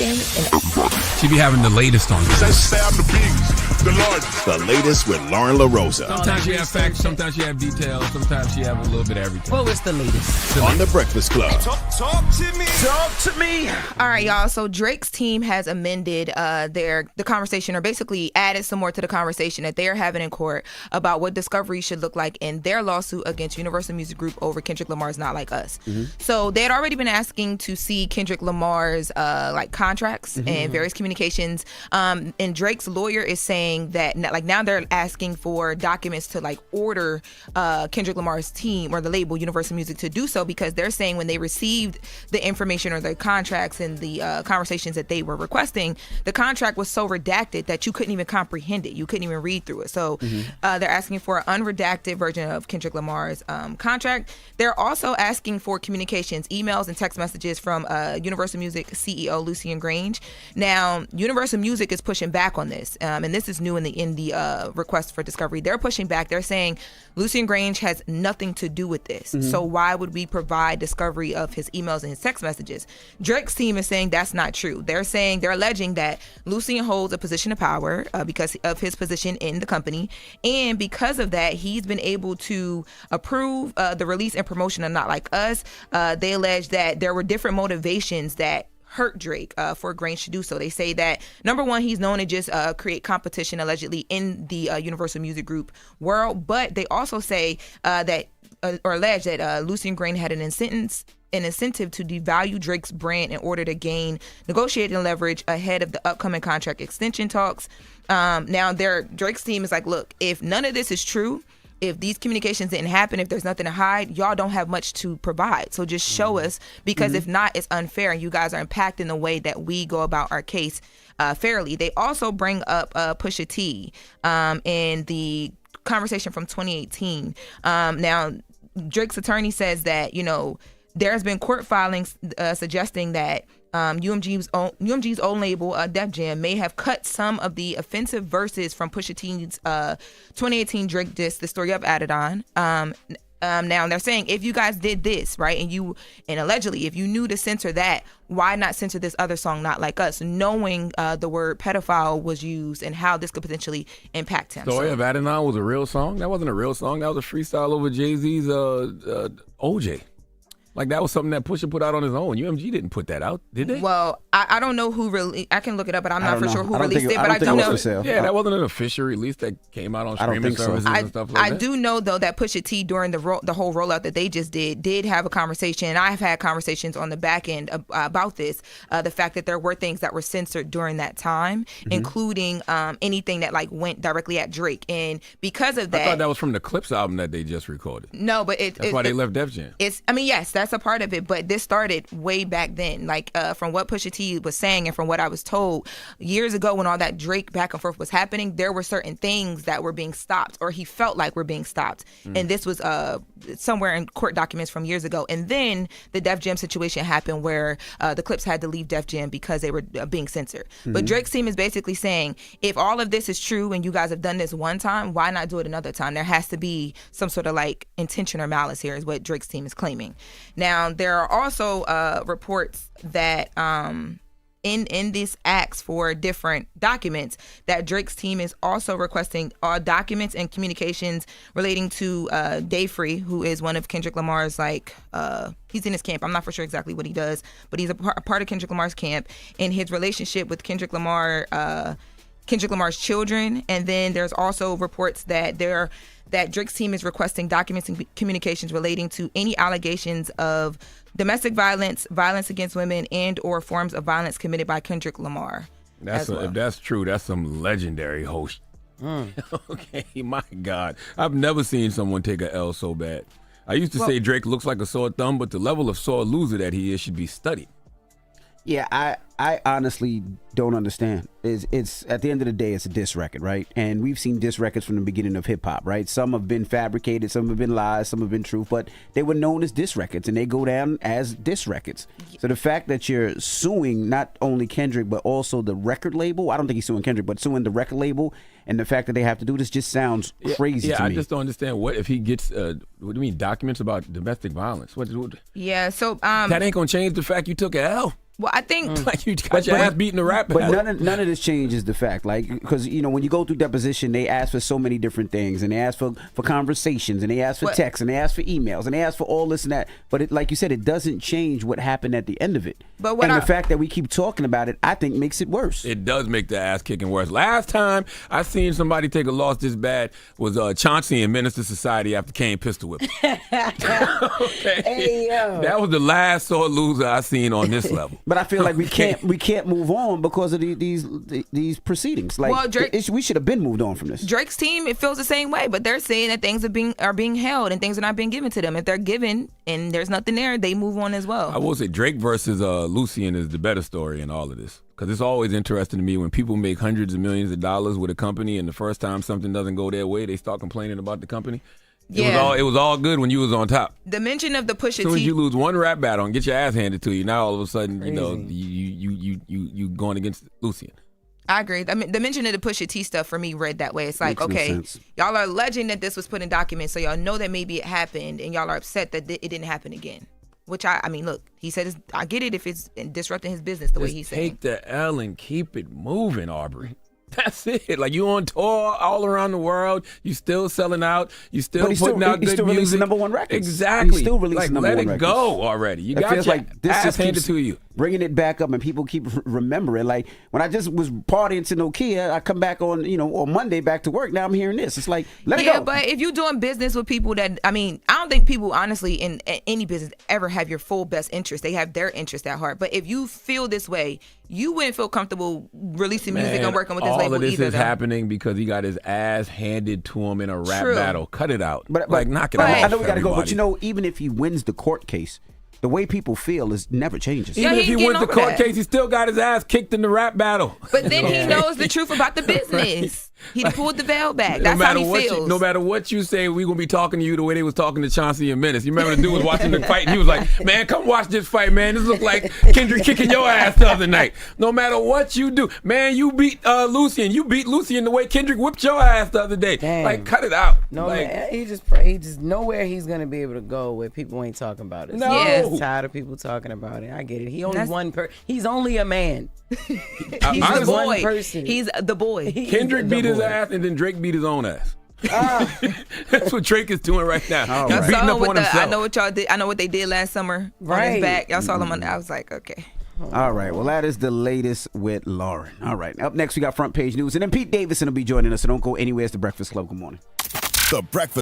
everything and She be having the latest on this. Say I'm the biggest, the largest. The latest with Lauren LaRosa. Sometimes she have facts, sometimes she have details, sometimes she have a little bit of everything. what was the latest? On The Breakfast Club. Talk to me. Talk to me. All right, y'all. So Drake's team has amended the conversation, or basically added some more to the conversation that they're having in court about what discovery should look like in their lawsuit against Universal Music Group over Kendrick Lamar's "Not Like Us." So they had already been asking to see Kendrick Lamar's contracts and various communications. And Drake's lawyer is saying that now they're asking for documents to order Kendrick Lamar's team or the label Universal Music to do so, because they're saying when they received the information or the contracts and the conversations that they were requesting, the contract was so redacted that you couldn't even comprehend it. You couldn't even read through it. So they're asking for an unredacted version of Kendrick Lamar's contract. They're also asking for communications, emails and text messages from Universal Music CEO Lucian Grange. Now, Universal Music is pushing back on this, and this is new in the request for discovery. They're pushing back. They're saying Lucian Grange has nothing to do with this. So why would we provide discovery of his emails and his text messages? Drake's team is saying that's not true. They're alleging that Lucian holds a position of power because of his position in the company, and because of that, he's been able to approve the release and promotion of Not Like Us. They allege that there were different motivations that hurt Drake for Grange to do so. They say that, number one, he's known to just create competition allegedly in the Universal Music Group world, but they also say or allege that Lucian Grange had an incentive to devalue Drake's brand in order to gain negotiating leverage ahead of the upcoming contract extension talks. Now, Drake's team is like, look, if none of this is true, if these communications didn't happen, if there's nothing to hide, y'all don't have much to provide. So just show us, because if not, it's unfair, and you guys are impacting the way that we go about our case fairly. They also bring up Pusha T in the conversation from 2018. Now, Drake's attorney says that, there's been court filings suggesting that UMG's own label, Def Jam, may have cut some of the offensive verses from Pusha T's 2018 Drake diss, The Story of Adidon. Now they're saying, if you guys did this, right, and allegedly, if you knew to censor that, why not censor this other song, Not Like Us, knowing the word pedophile was used and how this could potentially impact him? Story of Adidon was a real song? That wasn't a real song. That was a freestyle over Jay-Z's OJ. That was something that Pusha put out on his own. UMG didn't put that out, did they? Well, I don't know who really. I can look it up, but I'm not for sure who released it. But I do know. Yeah, that wasn't an official release that came out on streaming services and stuff like that. I do know, though, that Pusha T, during the whole rollout that they just did have a conversation. And I've had conversations on the back end about this. The fact that there were things that were censored during that time, including anything that went directly at Drake. And because of that, I thought that was from the Clips album that they just recorded. No, but that's why they left Def Jam. Yes, that's a part of it, but this started way back then. From what Pusha T was saying and from what I was told years ago, when all that Drake back and forth was happening, there were certain things that were being stopped, or he felt like were being stopped. And this was somewhere in court documents from years ago. And then the Def Jam situation happened where the Clips had to leave Def Jam because they were being censored. But Drake's team is basically saying, if all of this is true and you guys have done this one time, why not do it another time? There has to be some sort of intention or malice here, is what Drake's team is claiming. Now, there are also reports that in this acts for different documents, that Drake's team is also requesting all documents and communications relating to Dave Free, who is one of Kendrick Lamar's he's in his camp. I'm not for sure exactly what he does, but he's a part of Kendrick Lamar's camp, and his relationship with Kendrick Lamar's children. And then there's also reports that Drake's team is requesting documents and communications relating to any allegations of domestic violence, violence against women, and or forms of violence committed by Kendrick Lamar. If that's true, that's some legendary host. Okay, my God. I've never seen someone take a L so bad. I used to say Drake looks like a sore thumb, but the level of sore loser that he is should be studied. Yeah, I honestly don't understand. It's at the end of the day, it's a diss record, right? And we've seen diss records from the beginning of hip hop, right? Some have been fabricated, some have been lies, some have been truth, but they were known as diss records, and they go down as diss records. So the fact that you're suing not only Kendrick but also the record label, I don't think he's suing Kendrick, but suing the record label, and the fact that they have to do this just sounds crazy to me. Yeah, I just don't understand what if he gets what do you mean documents about domestic violence? What? Yeah, so that ain't gonna change the fact you took an L. Well, I think Like you got your ass beat in the rap But battle. none of this changes the fact, like, because when you go through deposition, they ask for so many different things, and they ask for conversations, and they ask for What- texts, and they ask for emails, and they ask for all this and that. But like you said, it doesn't change what happened at the end of it. But what and I- the fact that we keep talking about it, I think makes it worse. It does make the ass kicking worse. Last time I seen somebody take a loss this bad was Chauncey and Minister Society after Kane pistol whipped. Okay. Hey, yo. That was the last sore loser I seen on this level. But I feel like we can't move on because of these proceedings. Like, Well, Drake- we should have been moved on from this. Drake's team, it feels the same way, but they're saying that things are being held and things are not being given to them. If they're given and there's nothing there, they move on as I well. will say Drake versus Lucian is the better story in all of this. Because it's always interesting to me when people make hundreds of millions of dollars with a company and the first time something doesn't go their way, they start complaining about the company. Yeah. It was all good when you was on top. The mention of the Pusha As soon as T. you lose one rap battle and get your ass handed to you, now all of a sudden, you going against Lucian. I agree. I mean, the mention of the Pusha T stuff for me read that way. It's like, Makes no okay, sense. y'all are alleging that this was put in documents, so y'all know that maybe it happened, and y'all are upset that it didn't happen again. Which I mean, look, he said, I get it if it's disrupting his business the way Just he's saying. take the L and keep it moving, Aubrey. That's it. Like you on tour all around the world, you still selling out, you still But he's putting still- out he's good still releasing music. #1 records. Exactly. He's still releasing like, #1 let it records. go already. You It got feels your like this ass just handed keeps to you. bringing it back up, and people keep remembering. Like when I just was partying to Nokia, I come back on on Monday back to work. Now I'm hearing this. It's like let it Yeah, go. but if you're doing business with people that, I mean, I don't think people honestly in any business ever have your full best interest. They have their interest at heart. But if you feel this way, you wouldn't feel comfortable releasing music and working with this all label of this either. is though. happening because he got his ass handed to him in a rap True. battle. Cut it out. But like knock it but- out. I know we got to go. But even if he wins the court case, the way people feel is never changes. Yeah, Even if he he ain't wins the getting over court that. case, he still got his ass kicked in the rap battle. But then he knows the truth about the business. He done pulled the veil back. That's how he feels. No matter what you say, we gonna be talking to you the way they was talking to Chauncey and Menace. You remember the dude was watching the fight and he was like, "Man, come watch this fight, man. This look like Kendrick kicking your ass the other night. No matter what you do, man, you beat Lucian. You beat Lucian the way Kendrick whipped your ass the other day. Damn. Like, cut it out. No, like, man, he just nowhere he's gonna be able to go where people ain't talking about it. No. Yeah. He's tired of people talking about it. I get it. He only That's- He's only a man. He's honestly, the boy. one person. He's the boy. Kendrick beat his boy. ass and then Drake beat his own ass. That's what Drake is doing right now. All He's right. beating Saw up with on the, himself. I know what y'all did. I know what they did last summer on Right. his back. Y'all saw them on there. I was like, okay. All right. Well, that is the latest with Lauren. All right. Up next, we got front page news, and then Pete Davidson will be joining us. So don't go anywhere. It's the Breakfast Club. Good morning. The Breakfast